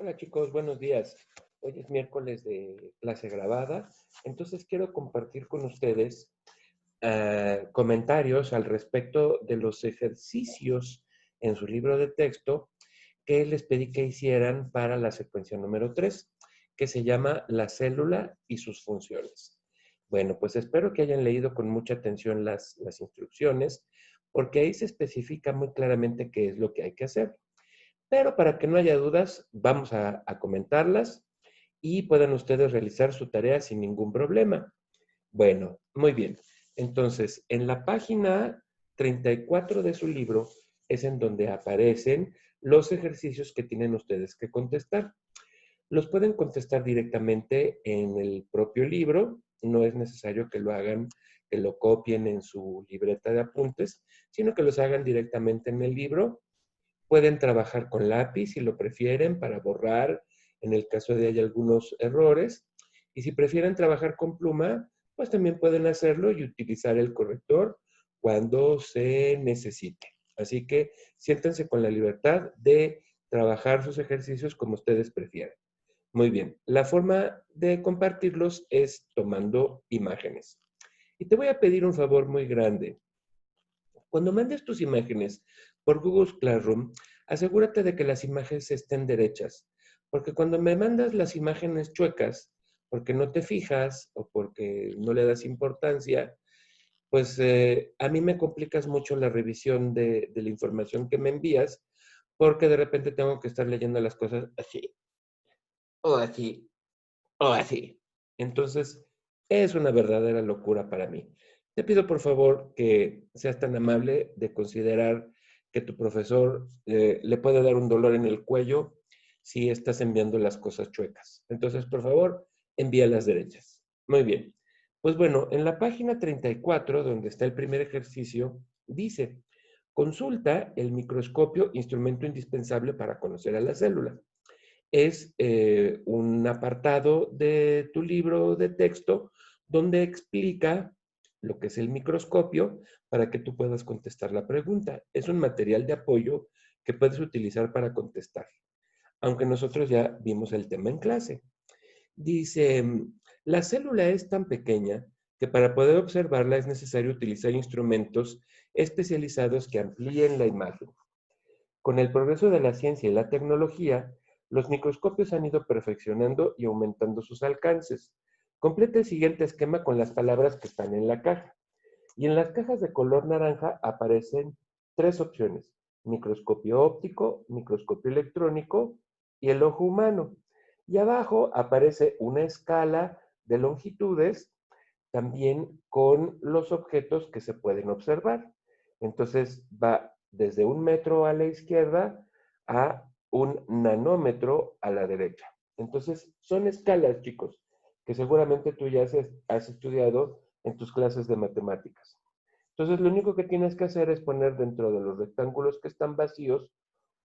Hola chicos, buenos días. Hoy es miércoles de clase grabada, entonces quiero compartir con ustedes comentarios al respecto de los ejercicios en su libro de texto que les pedí que hicieran para la secuencia número 3, que se llama La célula y sus funciones. Bueno, pues espero que hayan leído con mucha atención las instrucciones, porque ahí se especifica muy claramente qué es lo que hay que hacer. Pero para que no haya dudas, vamos a comentarlas y puedan ustedes realizar su tarea sin ningún problema. Bueno, muy bien. Entonces, en la página 34 de su libro es en donde aparecen los ejercicios que tienen ustedes que contestar. Los pueden contestar directamente en el propio libro, no es necesario que lo hagan, que lo copien en su libreta de apuntes, sino que los hagan directamente en el libro. Pueden trabajar con lápiz si lo prefieren para borrar en el caso de hay algunos errores. Y si prefieren trabajar con pluma, pues también pueden hacerlo y utilizar el corrector cuando se necesite. Así que siéntense con la libertad de trabajar sus ejercicios como ustedes prefieran. Muy bien, la forma de compartirlos es tomando imágenes. Y te voy a pedir un favor muy grande. Cuando mandes tus imágenes por Google Classroom, asegúrate de que las imágenes estén derechas, porque cuando me mandas las imágenes chuecas, porque no te fijas o porque no le das importancia, pues a mí me complicas mucho la revisión de la información que me envías, porque de repente tengo que estar leyendo las cosas así, o así, o así. Entonces, es una verdadera locura para mí. Te pido por favor que seas tan amable de considerar que tu profesor le puede dar un dolor en el cuello si estás enviando las cosas chuecas. Entonces, por favor, envía las derechas. Muy bien. Pues bueno, en la página 34, donde está el primer ejercicio, dice, consulta el microscopio, instrumento indispensable para conocer a la célula. Es un apartado de tu libro de texto donde explica lo que es el microscopio para que tú puedas contestar la pregunta. Es un material de apoyo que puedes utilizar para contestar, aunque nosotros ya vimos el tema en clase. Dice, la célula es tan pequeña que para poder observarla es necesario utilizar instrumentos especializados que amplíen la imagen. Con el progreso de la ciencia y la tecnología, los microscopios han ido perfeccionando y aumentando sus alcances. Completa el siguiente esquema con las palabras que están en la caja. Y en las cajas de color naranja aparecen tres opciones: microscopio óptico, microscopio electrónico y el ojo humano. Y abajo aparece una escala de longitudes también con los objetos que se pueden observar. Entonces va desde 1 metro a la izquierda a 1 nanómetro a la derecha. Entonces son escalas, chicos, que seguramente tú ya has estudiado en tus clases de matemáticas. Entonces lo único que tienes que hacer es poner dentro de los rectángulos que están vacíos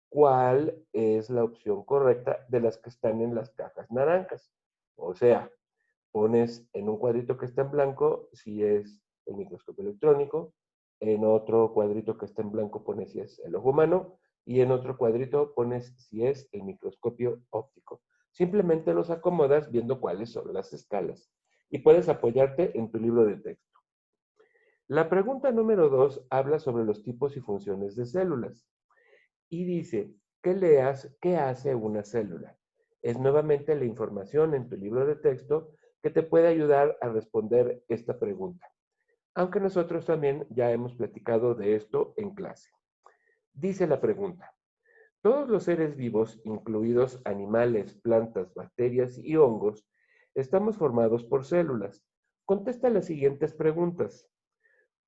cuál es la opción correcta de las que están en las cajas naranjas. O sea, pones en un cuadrito que está en blanco si es el microscopio electrónico, en otro cuadrito que está en blanco pones si es el ojo humano y en otro cuadrito pones si es el microscopio óptico. Simplemente los acomodas viendo cuáles son las escalas y puedes apoyarte en tu libro de texto. La pregunta número 2 habla sobre los tipos y funciones de células y dice, ¿qué hace una célula? Es nuevamente la información en tu libro de texto que te puede ayudar a responder esta pregunta. Aunque nosotros también ya hemos platicado de esto en clase. Dice la pregunta, todos los seres vivos, incluidos animales, plantas, bacterias y hongos, estamos formados por células. Contesta las siguientes preguntas.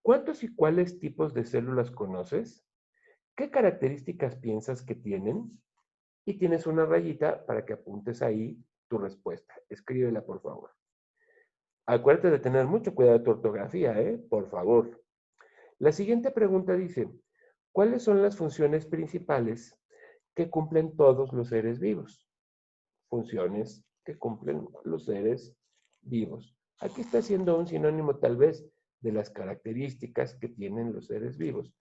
¿Cuántos y cuáles tipos de células conoces? ¿Qué características piensas que tienen? Y tienes una rayita para que apuntes ahí tu respuesta. Escríbela, por favor. Acuérdate de tener mucho cuidado de tu ortografía, ¿eh? Por favor. La siguiente pregunta dice, ¿cuáles son las funciones principales que cumplen todos los seres vivos? Funciones que cumplen los seres vivos. Aquí está siendo un sinónimo tal vez de las características que tienen los seres vivos.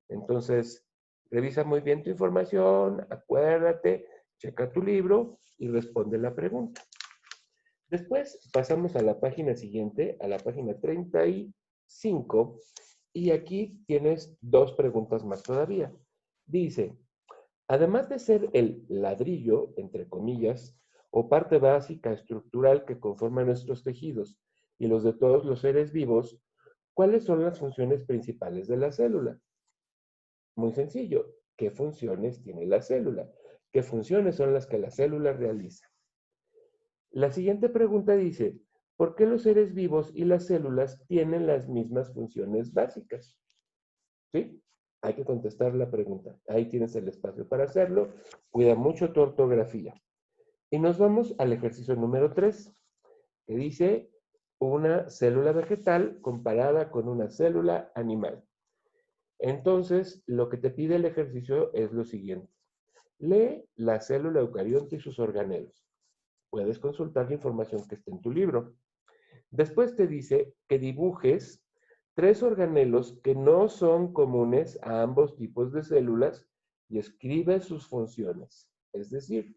Entonces, revisa muy bien tu información, acuérdate checa tu libro y responde la pregunta. Después pasamos a la página siguiente, a la página 35, y aquí tienes dos preguntas más todavía. Dice, además de ser el ladrillo, entre comillas, o parte básica estructural que conforma nuestros tejidos y los de todos los seres vivos, ¿cuáles son las funciones principales de la célula? Muy sencillo. ¿Qué funciones tiene la célula? ¿Qué funciones son las que la célula realiza? La siguiente pregunta dice, ¿por qué los seres vivos y las células tienen las mismas funciones básicas? ¿Sí? Hay que contestar la pregunta. Ahí tienes el espacio para hacerlo. Cuida mucho tu ortografía. Y nos vamos al ejercicio número 3, que dice una célula vegetal comparada con una célula animal. Entonces, lo que te pide el ejercicio es lo siguiente. Lee la célula eucarionte y sus organelos. Puedes consultar la información que está en tu libro. Después te dice que dibujes 3 organelos que no son comunes a ambos tipos de células y escribe sus funciones. Es decir,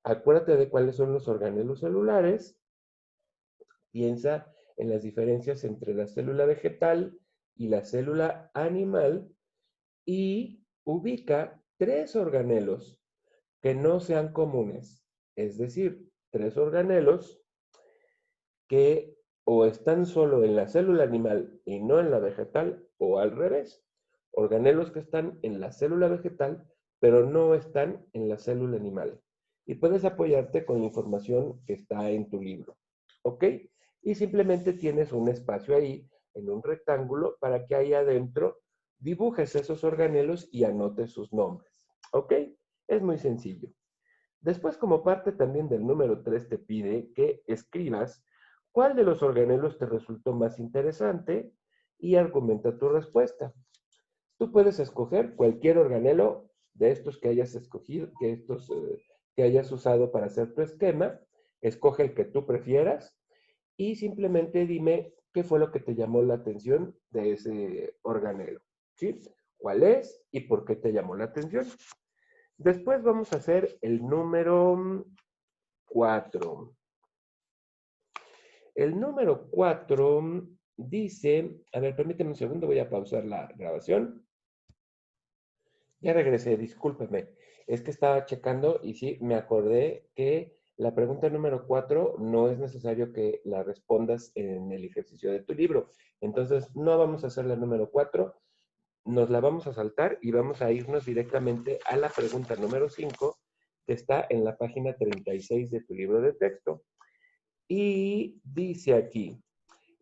acuérdate de cuáles son los organelos celulares, piensa en las diferencias entre la célula vegetal y la célula animal y ubica 3 organelos que no sean comunes. Es decir, 3 organelos que o están solo en la célula animal y no en la vegetal, o al revés. Organelos que están en la célula vegetal, pero no están en la célula animal. Y puedes apoyarte con la información que está en tu libro. ¿Ok? Y simplemente tienes un espacio ahí, en un rectángulo, para que ahí adentro dibujes esos organelos y anotes sus nombres. ¿Ok? Es muy sencillo. Después, como parte también del número 3, te pide que escribas cuál de los organelos te resultó más interesante y argumenta tu respuesta. Tú puedes escoger cualquier organelo de estos que hayas escogido, que hayas usado para hacer tu esquema. Escoge el que tú prefieras y simplemente dime qué fue lo que te llamó la atención de ese organelo. ¿Sí? ¿Cuál es y por qué te llamó la atención? Después vamos a hacer el número 4. El número 4 dice, a ver, permíteme un segundo, voy a pausar la grabación. Ya regresé, discúlpeme. Es que estaba checando y sí, me acordé que la pregunta número 4 no es necesario que la respondas en el ejercicio de tu libro. Entonces, no vamos a hacer la número 4, nos la vamos a saltar y vamos a irnos directamente a la pregunta número 5, que está en la página 36 de tu libro de texto. Y dice aquí,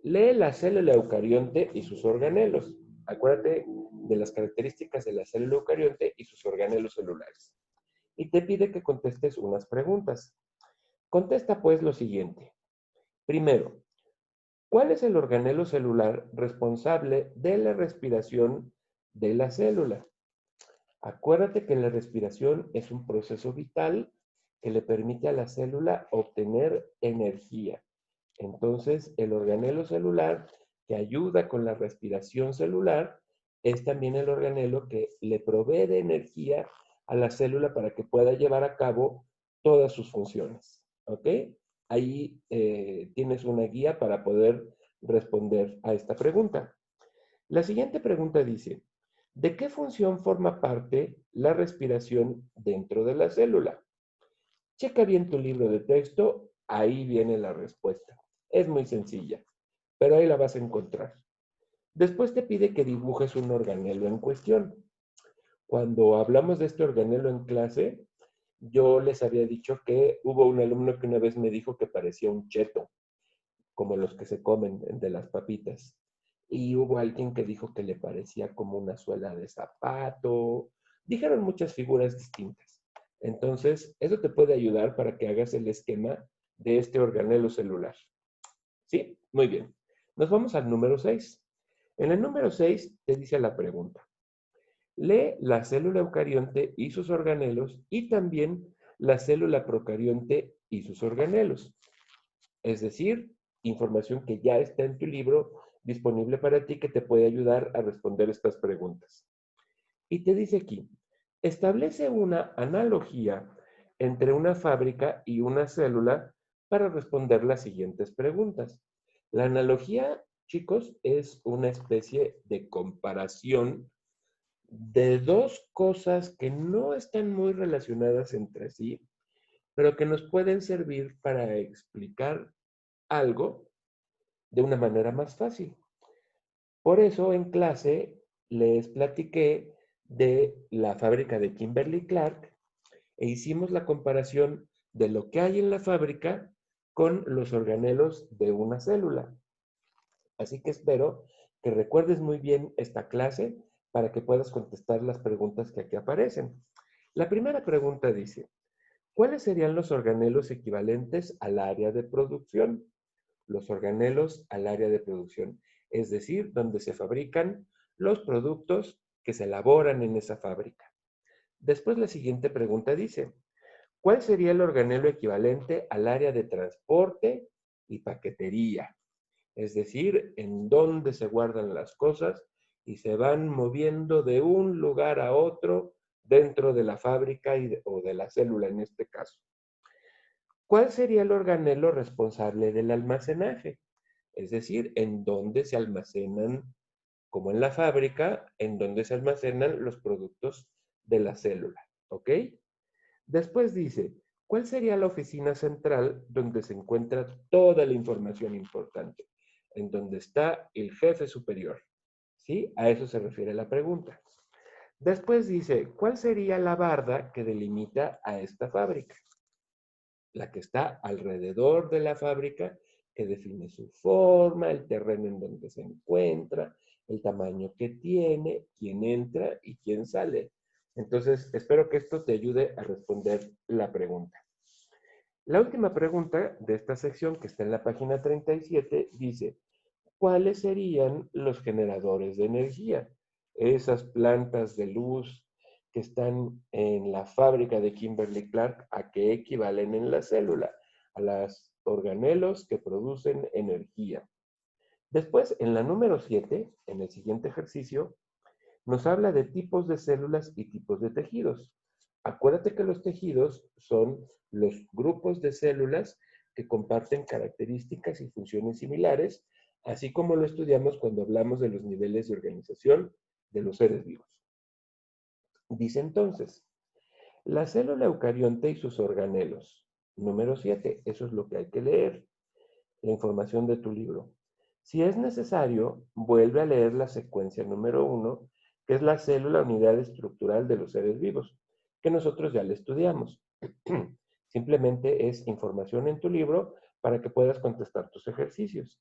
lee la célula eucarionte y sus organelos. Acuérdate de las características de la célula eucarionte y sus organelos celulares. Y te pide que contestes unas preguntas. Contesta pues lo siguiente. Primero, ¿cuál es el organelo celular responsable de la respiración de la célula? Acuérdate que la respiración es un proceso vital que le permite a la célula obtener energía. Entonces, el organelo celular que ayuda con la respiración celular es también el organelo que le provee de energía a la célula para que pueda llevar a cabo todas sus funciones. ¿Ok? Ahí tienes una guía para poder responder a esta pregunta. La siguiente pregunta dice, ¿de qué función forma parte la respiración dentro de la célula? Checa bien tu libro de texto, ahí viene la respuesta. Es muy sencilla, pero ahí la vas a encontrar. Después te pide que dibujes un organelo en cuestión. Cuando hablamos de este organelo en clase, yo les había dicho que hubo un alumno que una vez me dijo que parecía un cheto, como los que se comen de las papitas. Y hubo alguien que dijo que le parecía como una suela de zapato. Dijeron muchas figuras distintas. Entonces, eso te puede ayudar para que hagas el esquema de este organelo celular. ¿Sí? Muy bien. Nos vamos al número 6. En el número 6 te dice la pregunta. Lee la célula eucarionte y sus organelos y también la célula procarionte y sus organelos. Es decir, información que ya está en tu libro disponible para ti que te puede ayudar a responder estas preguntas. Y te dice aquí, establece una analogía entre una fábrica y una célula para responder las siguientes preguntas. La analogía, chicos, es una especie de comparación de dos cosas que no están muy relacionadas entre sí, pero que nos pueden servir para explicar algo de una manera más fácil. Por eso en clase les platiqué de la fábrica de Kimberly-Clark e hicimos la comparación de lo que hay en la fábrica con los organelos de una célula. Así que espero que recuerdes muy bien esta clase para que puedas contestar las preguntas que aquí aparecen. La primera pregunta dice, ¿cuáles serían los organelos equivalentes al área de producción? Los organelos al área de producción, es decir, donde se fabrican los productos que se elaboran en esa fábrica. Después la siguiente pregunta dice, ¿cuál sería el organelo equivalente al área de transporte y paquetería? Es decir, en dónde se guardan las cosas y se van moviendo de un lugar a otro dentro de la fábrica o de la célula en este caso. ¿Cuál sería el organelo responsable del almacenaje? Es decir, en dónde se almacenan, como en la fábrica, en dónde se almacenan los productos de la célula. ¿Ok? Después dice, ¿cuál sería la oficina central donde se encuentra toda la información importante? En donde está el jefe superior. ¿Sí? A eso se refiere la pregunta. Después dice, ¿cuál sería la barda que delimita a esta fábrica? La que está alrededor de la fábrica, que define su forma, el terreno en donde se encuentra, el tamaño que tiene, quién entra y quién sale. Entonces, espero que esto te ayude a responder la pregunta. La última pregunta de esta sección, que está en la página 37, dice, ¿cuáles serían los generadores de energía? Esas plantas de luz que están en la fábrica de Kimberly-Clark, ¿a qué equivalen en la célula? A los organelos que producen energía. Después, en la número 7, en el siguiente ejercicio, nos habla de tipos de células y tipos de tejidos. Acuérdate que los tejidos son los grupos de células que comparten características y funciones similares, así como lo estudiamos cuando hablamos de los niveles de organización de los seres vivos. Dice entonces, la célula eucarionte y sus organelos. Número 7, eso es lo que hay que leer, la información de tu libro. Si es necesario, vuelve a leer la secuencia número 1, que es la célula unidad estructural de los seres vivos, que nosotros ya la estudiamos. Simplemente es información en tu libro para que puedas contestar tus ejercicios.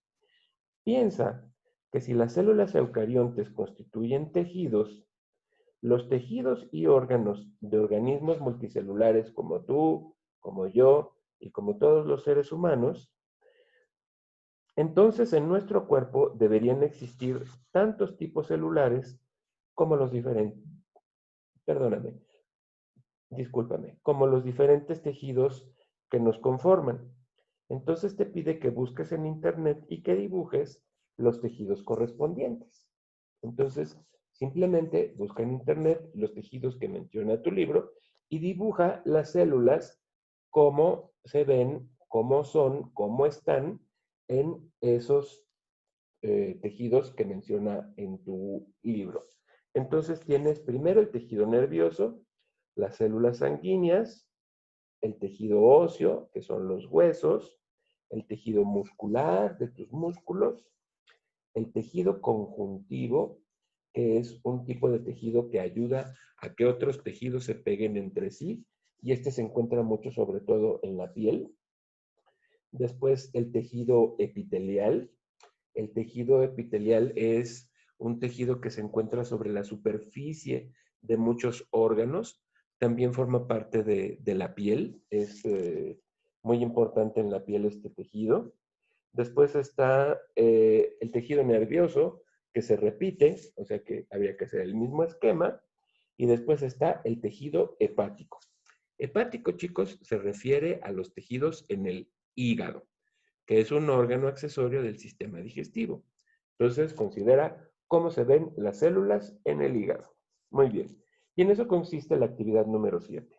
Piensa que si las células eucariontes constituyen tejidos, los tejidos y órganos de organismos multicelulares como tú, como yo y como todos los seres humanos, entonces en nuestro cuerpo deberían existir tantos tipos celulares como los diferentes, perdóname, discúlpame, como los diferentes tejidos que nos conforman. Entonces te pide que busques en internet y que dibujes los tejidos correspondientes. Entonces, simplemente busca en internet los tejidos que menciona tu libro y dibuja las células, cómo se ven, cómo son, cómo están en esos tejidos que menciona en tu libro. Entonces tienes primero el tejido nervioso, las células sanguíneas, el tejido óseo, que son los huesos, el tejido muscular de tus músculos, el tejido conjuntivo, que es un tipo de tejido que ayuda a que otros tejidos se peguen entre sí, y este se encuentra mucho sobre todo en la piel. Después el tejido epitelial. El tejido epitelial es un tejido que se encuentra sobre la superficie de muchos órganos. También forma parte de la piel. Es muy importante en la piel este tejido. Después está el tejido nervioso, que se repite, o sea que habría que hacer el mismo esquema. Y después está el tejido hepático. Hepático, chicos, se refiere a los tejidos en el hígado, que es un órgano accesorio del sistema digestivo. Entonces, considera cómo se ven las células en el hígado. Muy bien. Y en eso consiste la actividad número 7.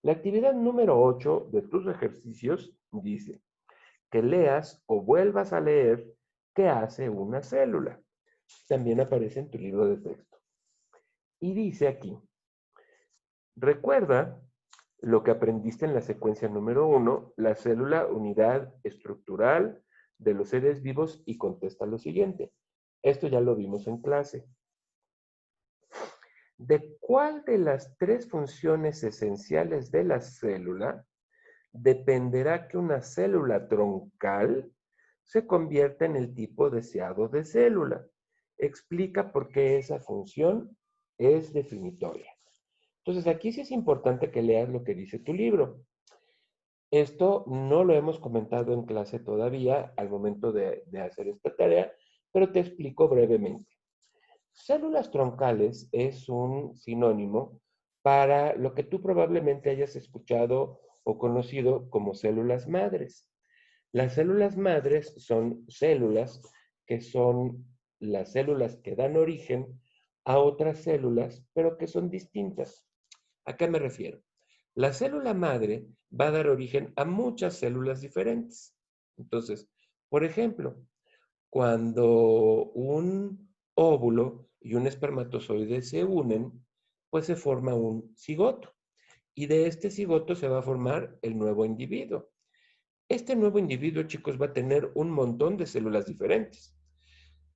La actividad número 8 de tus ejercicios dice que leas o vuelvas a leer qué hace una célula. También aparece en tu libro de texto. Y dice aquí, recuerda lo que aprendiste en la secuencia número 1, la célula unidad estructural de los seres vivos y contesta lo siguiente. Esto ya lo vimos en clase. ¿De cuál de las tres funciones esenciales de la célula dependerá que una célula troncal se convierta en el tipo deseado de célula? Explica por qué esa función es definitoria. Entonces, aquí sí es importante que leas lo que dice tu libro. Esto no lo hemos comentado en clase todavía al momento de hacer esta tarea, pero te explico brevemente. Células troncales es un sinónimo para lo que tú probablemente hayas escuchado o conocido como células madres. Las células madres son células que son las células que dan origen a otras células, pero que son distintas. ¿A qué me refiero? La célula madre va a dar origen a muchas células diferentes. Entonces, por ejemplo, cuando un óvulo y un espermatozoide se unen, pues se forma un cigoto. Y de este cigoto se va a formar el nuevo individuo. Este nuevo individuo, chicos, va a tener un montón de células diferentes.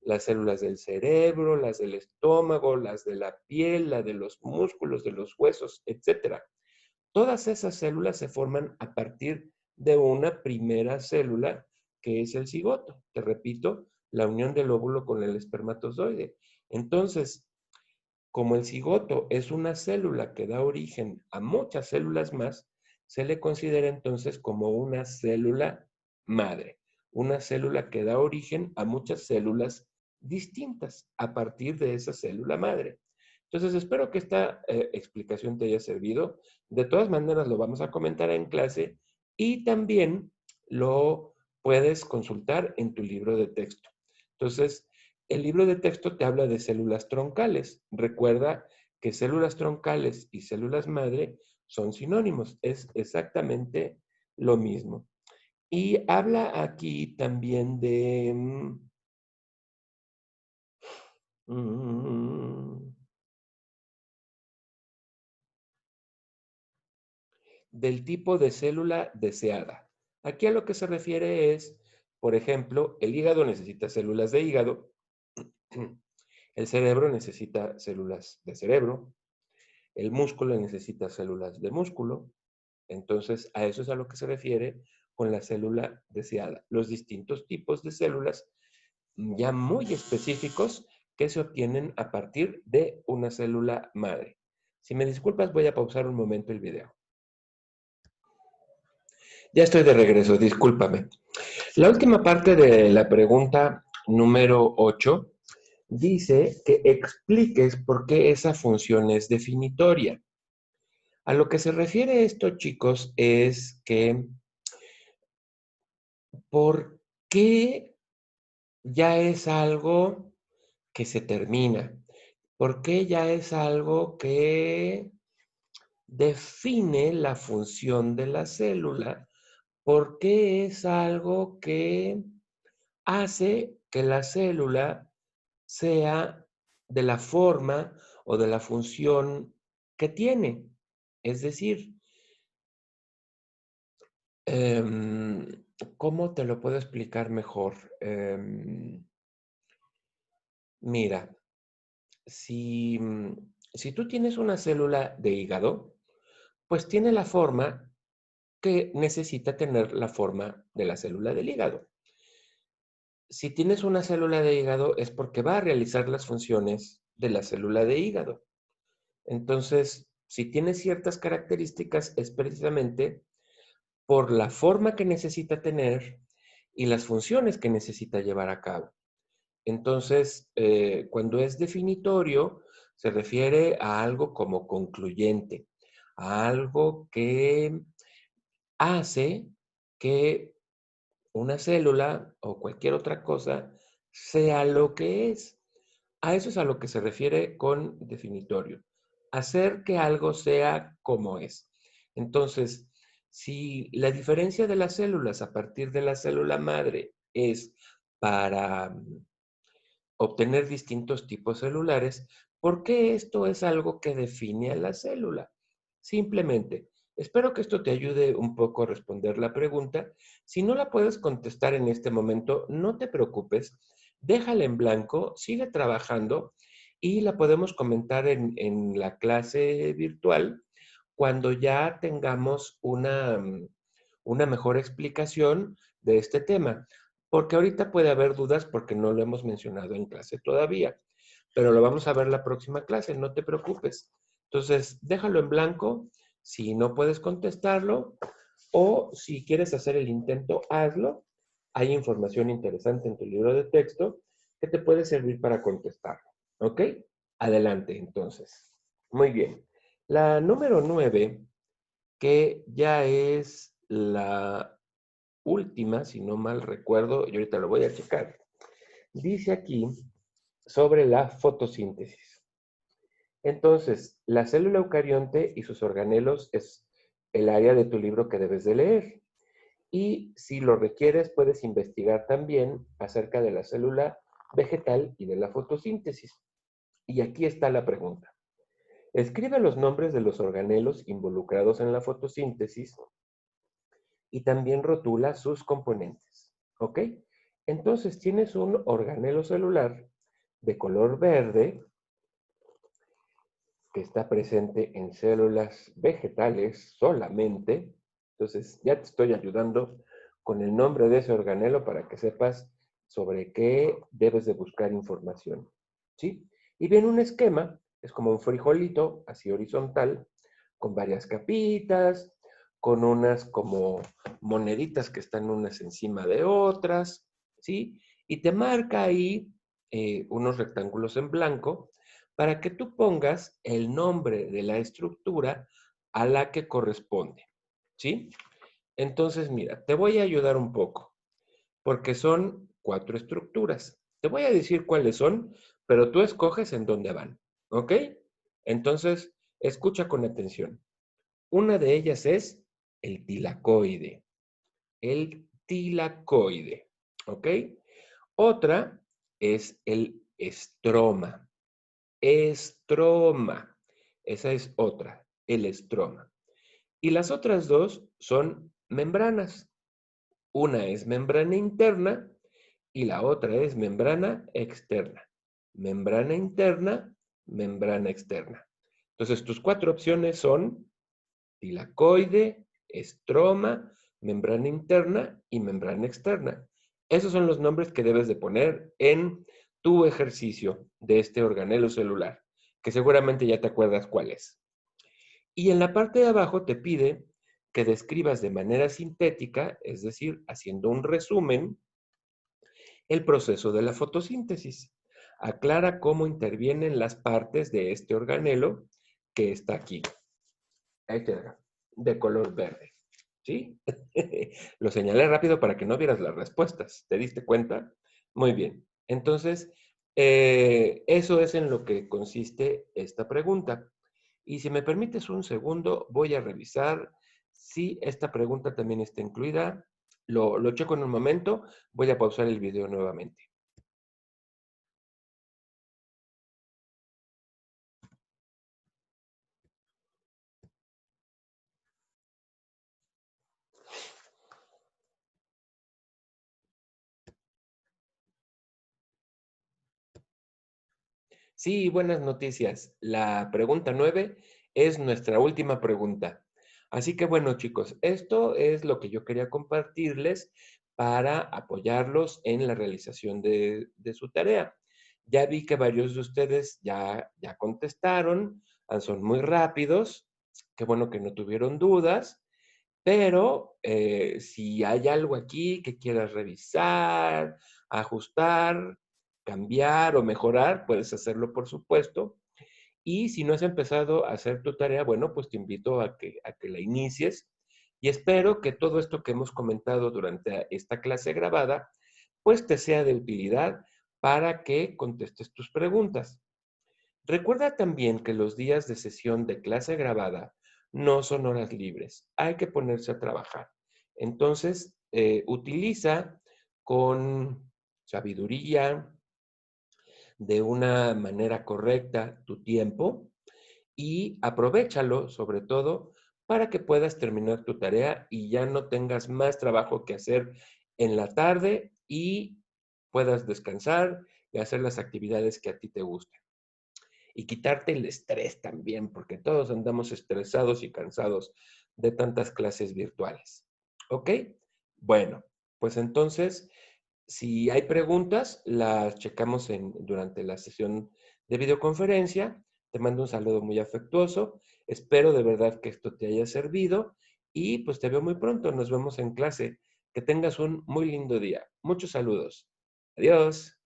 Las células del cerebro, las del estómago, las de la piel, la de los músculos, de los huesos, etc. Todas esas células se forman a partir de una primera célula que es el cigoto. Te repito, la unión del óvulo con el espermatozoide. Entonces, como el cigoto es una célula que da origen a muchas células más, se le considera entonces como una célula madre, una célula que da origen a muchas células distintas a partir de esa célula madre. Entonces, espero que esta explicación te haya servido. De todas maneras, lo vamos a comentar en clase y también lo puedes consultar en tu libro de texto. Entonces, el libro de texto te habla de células troncales. Recuerda que células troncales y células madre son sinónimos. Es exactamente lo mismo. Y habla aquí también de del tipo de célula deseada. Aquí a lo que se refiere es, por ejemplo, el hígado necesita células de hígado, el cerebro necesita células de cerebro, el músculo necesita células de músculo. Entonces, a eso es a lo que se refiere con la célula deseada. Los distintos tipos de células ya muy específicos que se obtienen a partir de una célula madre. Si me disculpas, voy a pausar un momento el video. Ya estoy de regreso, discúlpame. La última parte de la pregunta número 8 dice que expliques por qué esa función es definitoria. A lo que se refiere esto, chicos, es que ¿por qué ya es algo que se termina? ¿Por qué ya es algo que define la función de la célula? ¿Por qué es algo que hace que la célula sea de la forma o de la función que tiene? Es decir, ¿cómo te lo puedo explicar mejor? Mira, si, si tú tienes una célula de hígado, pues tiene la forma que necesita tener la forma de la célula del hígado. Si tienes una célula de hígado es porque va a realizar las funciones de la célula de hígado. Entonces, si tiene ciertas características es precisamente por la forma que necesita tener y las funciones que necesita llevar a cabo. Entonces, cuando es definitorio, se refiere a algo como concluyente, a algo que hace que una célula o cualquier otra cosa sea lo que es. A eso es a lo que se refiere con definitorio. Hacer que algo sea como es. Entonces, si la diferencia de las células a partir de la célula madre es para obtener distintos tipos celulares, ¿por qué esto es algo que define a la célula? Simplemente, espero que esto te ayude un poco a responder la pregunta. Si no la puedes contestar en este momento, no te preocupes, déjala en blanco, sigue trabajando y la podemos comentar en la clase virtual cuando ya tengamos una mejor explicación de este tema. Porque ahorita puede haber dudas porque no lo hemos mencionado en clase todavía, pero lo vamos a ver la próxima clase, no te preocupes. Entonces, déjalo en blanco si no puedes contestarlo o si quieres hacer el intento, hazlo. Hay información interesante en tu libro de texto que te puede servir para contestarlo. ¿Ok? Adelante, entonces. Muy bien. La número 9, que ya es la última, si no mal recuerdo, y ahorita lo voy a checar, dice aquí sobre la fotosíntesis. Entonces, la célula eucarionte y sus organelos es el área de tu libro que debes de leer. Y si lo requieres, puedes investigar también acerca de la célula vegetal y de la fotosíntesis. Y aquí está la pregunta. Escribe los nombres de los organelos involucrados en la fotosíntesis y también rotula sus componentes. ¿Ok? Entonces tienes un organelo celular de color verde que está presente en células vegetales solamente. Entonces ya te estoy ayudando con el nombre de ese organelo para que sepas sobre qué debes de buscar información. ¿Sí? Y viene un esquema, es como un frijolito, así horizontal, con varias capitas, con unas como moneditas que están unas encima de otras, ¿sí? Y te marca ahí unos rectángulos en blanco para que tú pongas el nombre de la estructura a la que corresponde, ¿sí? Entonces, mira, te voy a ayudar un poco, porque son 4 estructuras. Te voy a decir cuáles son, pero tú escoges en dónde van, ¿ok? Entonces, escucha con atención. Una de ellas es el tilacoide. El tilacoide, ¿ok? Otra es el estroma. Estroma. Esa es otra, el estroma. Y las otras dos son membranas. Una es membrana interna y la otra es membrana externa. Membrana interna, membrana externa. Entonces, tus 4 opciones son tilacoide, estroma, membrana interna y membrana externa. Esos son los nombres que debes de poner en tu ejercicio de este organelo celular, que seguramente ya te acuerdas cuál es. Y en la parte de abajo te pide que describas de manera sintética, es decir, haciendo un resumen, el proceso de la fotosíntesis. Aclara cómo intervienen las partes de este organelo que está aquí. Ahí te da, de color verde. ¿Sí? Lo señalé rápido para que no vieras las respuestas. ¿Te diste cuenta? Muy bien. Entonces, eso es en lo que consiste esta pregunta. Y si me permites un segundo, voy a revisar si esta pregunta también está incluida. Lo checo en un momento. Voy a pausar el video nuevamente. Sí, buenas noticias. La pregunta 9 es nuestra última pregunta. Así que bueno, chicos, esto es lo que yo quería compartirles para apoyarlos en la realización de su tarea. Ya vi que varios de ustedes ya contestaron, son muy rápidos, qué bueno que no tuvieron dudas, pero si hay algo aquí que quieras revisar, ajustar, cambiar o mejorar, puedes hacerlo, por supuesto. Y si no has empezado a hacer tu tarea, bueno, pues te invito a que la inicies. Y espero que todo esto que hemos comentado durante esta clase grabada, pues te sea de utilidad para que contestes tus preguntas. Recuerda también que los días de sesión de clase grabada no son horas libres. Hay que ponerse a trabajar. Entonces, utiliza con sabiduría, de una manera correcta tu tiempo y aprovéchalo sobre todo para que puedas terminar tu tarea y ya no tengas más trabajo que hacer en la tarde y puedas descansar y hacer las actividades que a ti te gusten. Y quitarte el estrés también, porque todos andamos estresados y cansados de tantas clases virtuales. ¿Ok? Bueno, pues entonces, si hay preguntas, las checamos durante la sesión de videoconferencia. Te mando un saludo muy afectuoso. Espero de verdad que esto te haya servido y pues te veo muy pronto. Nos vemos en clase. Que tengas un muy lindo día. Muchos saludos. Adiós.